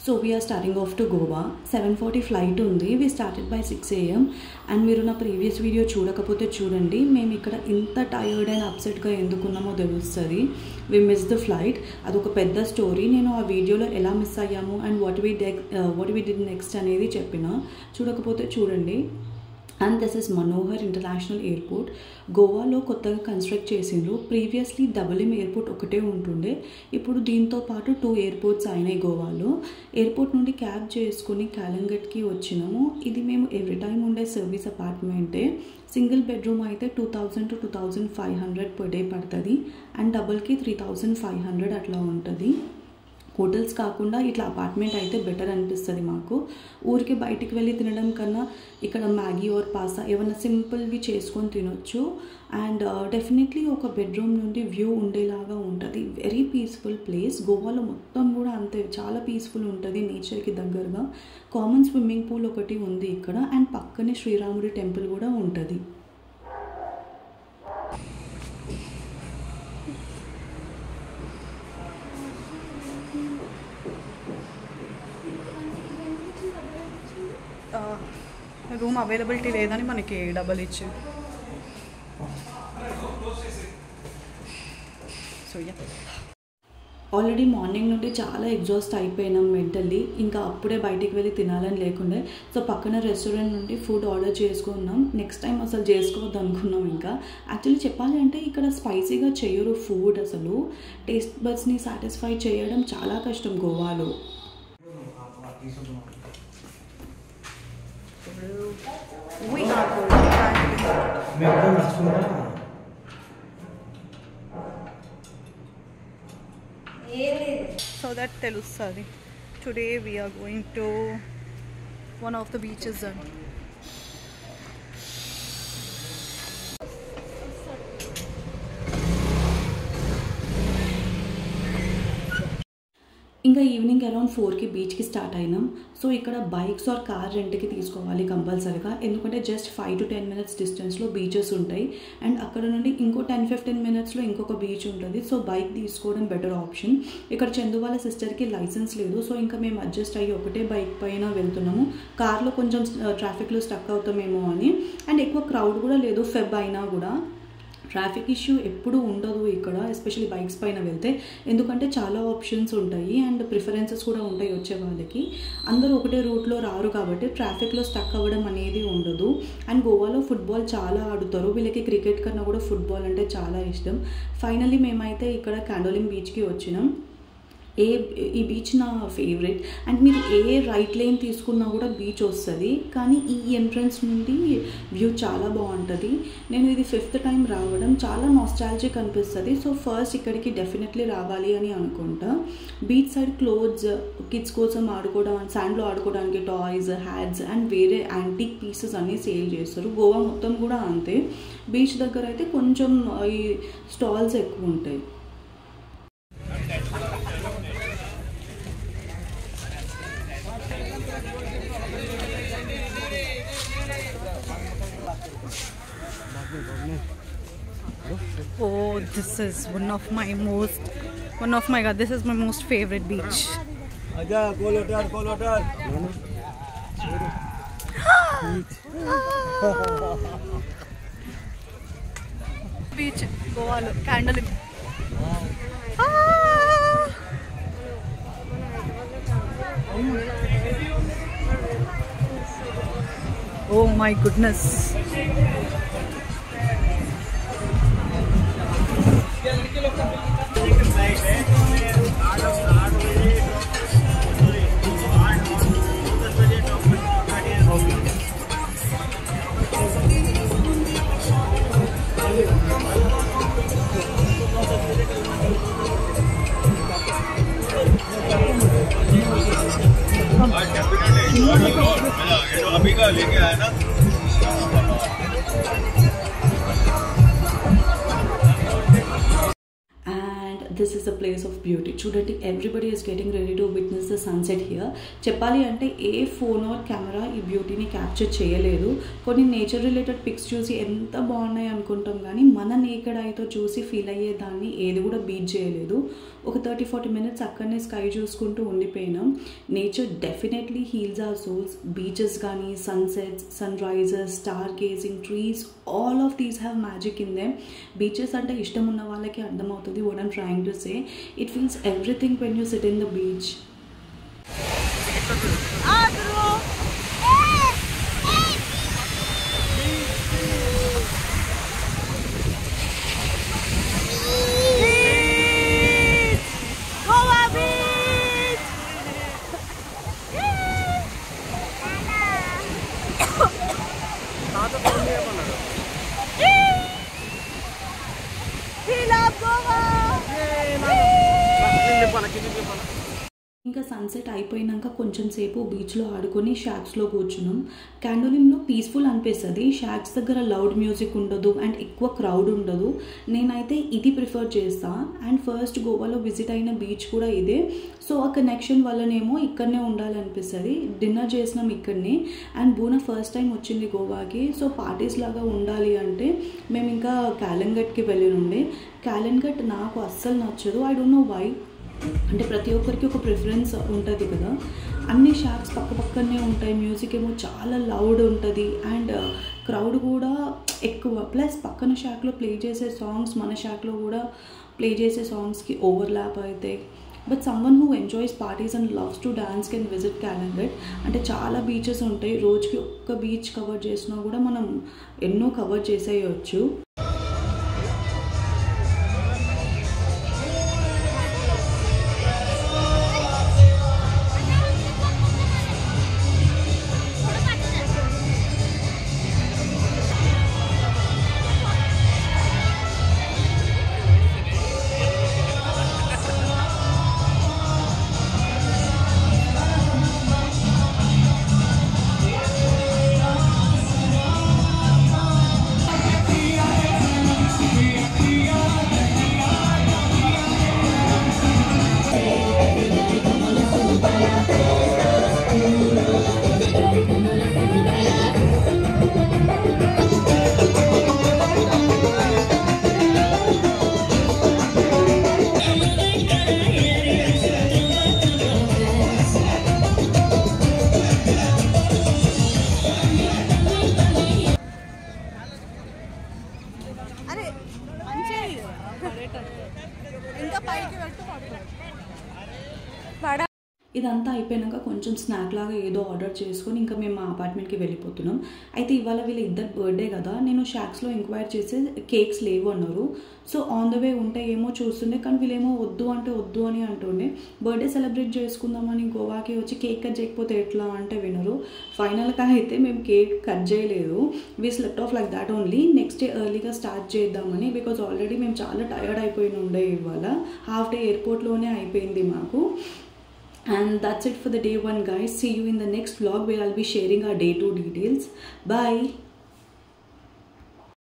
So we're starting off to Goa. 7:40 flight ఉంది. We started by 6 AM. And మీరు నా previous video చూడకపోతే చూడండి, మేము ఇక్కడ ఇంత టైర్డ్ అండ్ అప్సెట్గా ఎందుకున్నామో తెలుస్తుంది. We miss the flight. అదొక పెద్ద స్టోరీ. నేను ఆ వీడియోలో ఎలా మిస్ అయ్యాము and what we did next అనేది చెప్పిన. చూడకపోతే చూడండి. And this is Manohar international airport. గోవాలో కొత్తగా కన్స్ట్రక్ట్ చేసిండ్రు. ప్రీవియస్లీ డబుల్ ఎయిర్పోర్ట్ ఒకటే ఉంటుండే. ఇప్పుడు దీంతో పాటు 2 ఎయిర్పోర్ట్స్ అయినాయి గోవాలో. ఎయిర్పోర్ట్ నుండి క్యాబ్ చేసుకుని కాలంగట్కి వచ్చినాము. ఇది మేము ఎవ్రీ టైం ఉండే సర్వీస్ అపార్ట్మెంటే. సింగిల్ బెడ్రూమ్ అయితే 2000 to 2500 పర్ డే పడుతుంది. అండ్ డబుల్కి 3500 అట్లా ఉంటుంది. హోటల్స్ కాకుండా ఇట్లా అపార్ట్మెంట్ అయితే బెటర్ అనిపిస్తుంది మాకు. ఊరికి బయటికి వెళ్ళి తినడం కన్నా ఇక్కడ మ్యాగీ ఆర్ పాస్తా ఏమైనా సింపుల్వి చేసుకొని తినొచ్చు. అండ్ డెఫినెట్లీ ఒక బెడ్రూమ్ నుండి వ్యూ ఉండేలాగా ఉంటుంది. Very peaceful place. గోవాలో మొత్తం కూడా అంతే, చాలా పీస్ఫుల్ ఉంటుంది, నేచర్కి దగ్గరగా. కామన్ స్విమ్మింగ్ పూల్ ఒకటి ఉంది ఇక్కడ. అండ్ పక్కనే శ్రీరాముడి టెంపుల్ కూడా ఉంటుంది. రూమ్ అవైలబిలిటీ లేదని మనకి డబల్ ఇచ్చి. సో ఆల్రెడీ మార్నింగ్ నుండి చాలా ఎగ్జాస్ట్ అయిపోయినాం మెంటల్లీ. ఇంకా అప్పుడే బయటికి వెళ్ళి తినాలని లేకుండే. సో పక్కన రెస్టారెంట్ నుండి ఫుడ్ ఆర్డర్ చేసుకున్నాం. నెక్స్ట్ టైం అసలు చేసుకోవద్దు అనుకున్నాం. ఇంకా యాక్చువల్లీ చెప్పాలి అంటే ఇక్కడ స్పైసీగా చేయరు ఫుడ్. అసలు టేస్ట్ బడ్స్ని సాటిస్ఫై చేయడం చాలా కష్టం గోవాలో. So that telusadi. Today we are going to one of the beaches. ఇంకా ఈవినింగ్ అరౌండ్ 4కి బీచ్కి స్టార్ట్ అయినాం. సో ఇక్కడ బైక్స్ ఆర్ కార్ రెంట్కి తీసుకోవాలి కంపల్సరీగా. ఎందుకంటే జస్ట్ 5 to 10 minutes డిస్టెన్స్లో బీచెస్ ఉంటాయి. అండ్ అక్కడ నుండి ఇంకో 10-15 minutesలో ఇంకొక బీచ్ ఉంటుంది. సో బైక్ తీసుకోవడం బెటర్ ఆప్షన్. ఇక్కడ చందు వాళ్ళ సిస్టర్కి లైసెన్స్ లేదు. సో ఇంకా మేము అడ్జస్ట్ అయ్యి ఒకటే బైక్ పైన వెళ్తున్నాము. కార్లో కొంచెం ట్రాఫిక్లో స్టక్ అవుతామేమో అని. అండ్ ఎక్కువ క్రౌడ్ కూడా లేదు. ఫెబ్ అయినా కూడా ట్రాఫిక్ ఇష్యూ ఎప్పుడు ఉండదు ఇక్కడ, ఎస్పెషల్లీ బైక్స్ పైన వెళ్తే. ఎందుకంటే చాలా ఆప్షన్స్ ఉంటాయి అండ్ ప్రిఫరెన్సెస్ కూడా ఉంటాయి వచ్చే వాళ్ళకి. అందరూ ఒకటే రూట్లో రారు కాబట్టి ట్రాఫిక్లో స్టక్ అవ్వడం అనేది ఉండదు. అండ్ గోవాలో ఫుట్బాల్ చాలా ఆడుతారు. వీళ్ళకి క్రికెట్ కన్నా కూడా ఫుట్బాల్ అంటే చాలా ఇష్టం. ఫైనల్లీ మేమైతే ఇక్కడ క్యాండోలింగ్ బీచ్కి వచ్చినాం. ఈ బీచ్ నా ఫేవరెట్. అండ్ మీరు రైట్ లైన్ తీసుకున్నా కూడా బీచ్ వస్తుంది. కానీ ఈ ఎంట్రన్స్ నుండి వ్యూ చాలా బాగుంటుంది. నేను ఇది 5th టైం రావడం. చాలా నాస్టాల్జిక్ అనిపిస్తుంది. సో ఫస్ట్ ఇక్కడికి డెఫినెట్లీ రావాలి అని అనుకుంటా. బీచ్ సైడ్ క్లోత్స్, కిడ్స్ కోసం శాండ్లో ఆడుకోవడానికి టాయ్స్, హ్యాట్స్ అండ్ వేరే యాంటిక్ పీసెస్ అన్నీ సేల్ చేస్తారు. గోవా మొత్తం కూడా అంతే. బీచ్ దగ్గర అయితే కొంచెం ఈ స్టాల్స్ ఎక్కువ ఉంటాయి. Oh, this is one of my most favorite beach. Aja, cold water. Beach, Goa, Candle. Oh my goodness. अभी का लेके आया ना. And this is the place of beauty. చూడండి, everybody is getting ready to witness the sunset here. చెప్పాలి అంటే ఏ phone are camera ఈ బ్యూటీని capture చేయలేదు. కొన్ని నేచర్ రిలేటెడ్ పిక్స్ చూసి ఎంత బాగున్నాయి అనుకుంటాం, కానీ మన నేకెడ్ ఐతో చూసి ఫీల్ అయ్యేదాన్ని ఏది కూడా బీట్ చేయలేదు. ఒక 30-40 మినిట్స్ అక్కడనే స్కై చూసుకుంటూ ఉండిపోయినాం. Nature definitely heals our souls. Beaches కానీ, sunsets, sun rises, star gazing, trees, all of these have magic in them. Beaches అంటే ఇష్టం ఉన్న వాళ్ళకి అర్థమవుతుంది what I'm trying to say. It feels everything when you sit in the beach. ఇంకా sunset అయిపోయినాక కొంచెం సేపు బీచ్లో ఆడుకొని షాక్స్లో కూర్చున్నాం. క్యాండోలింలో పీస్ఫుల్ అనిపిస్తుంది. షాక్స్ దగ్గర లౌడ్ మ్యూజిక్ ఉండదు అండ్ ఎక్కువ క్రౌడ్ ఉండదు. నేనైతే ఇది ప్రిఫర్ చేస్తాను. అండ్ ఫస్ట్ గోవాలో విజిట్ అయిన బీచ్ కూడా ఇదే. సో ఆ కనెక్షన్ వల్లనేమో ఇక్కడనే ఉండాలనిపిస్తుంది. డిన్నర్ చేసినాం ఇక్కడనే. అండ్ బూనా ఫస్ట్ టైం వచ్చింది గోవాకి. సో పార్టీస్ లాగా ఉండాలి అంటే మేము ఇంకా క్యాలెన్గట్కి వెళ్ళినుండే. క్యాలెన్గట్ నాకు అస్సలు నచ్చదు. I don't know why. అంటే ప్రతి ఒక్కరికి ఒక ప్రిఫరెన్స్ ఉంటుంది కదా. అన్ని షాప్స్ పక్క పక్కనే ఉంటాయి. మ్యూజిక్ ఏమో చాలా లౌడ్ ఉంటుంది అండ్ క్రౌడ్ కూడా ఎక్కువ. ప్లస్ పక్కన షాక్లో ప్లే చేసే సాంగ్స్ మన షాక్లో కూడా ప్లే చేసే సాంగ్స్కి ఓవర్లాప్ అవుతాయి. But someone who enjoys parties and loves to dance can visit Calangute. అంటే చాలా బీచెస్ ఉంటాయి. రోజుకి ఒక్క బీచ్ కవర్ చేసినా కూడా మనం ఎన్నో కవర్ చేసేయచ్చు. ఇదంతా అయిపోయాక కొంచెం స్నాక్ లాగా ఏదో ఆర్డర్ చేసుకొని ఇంకా మేము మా అపార్ట్మెంట్కి వెళ్ళిపోతున్నాం. అయితే ఇవాళ వీళ్ళ ఇద్దరు బర్త్డే కదా. నేను షాక్స్లో ఎంక్వైరీ చేసి కేక్స్ లేవు అన్నారు. సో ఆన్ ద వే ఉంటే ఏమో చూస్తుండే, కానీ వీళ్ళేమో వద్దు అంటే వద్దు అని అంటుండే. బర్త్డే సెలబ్రేట్ చేసుకుందామని గోవాకి వచ్చి కేక్ కట్ చేయకపోతే ఎట్లా అంటే వినరు. ఫైనల్గా అయితే మేము కేక్ కట్ చేయలేదు. We slept of like that only. Next day ఎర్లీగా స్టార్ట్ చేద్దామని. బికాజ్ ఆల్రెడీ మేము చాలా టయర్డ్ అయిపోయి ఉండే. ఇవాళ హాఫ్ డే ఎయిర్పోర్ట్లోనే అయిపోయింది మాకు. And that's it for the day 1 guys. See you in the next vlog where I'll be sharing our day 2 details. Bye.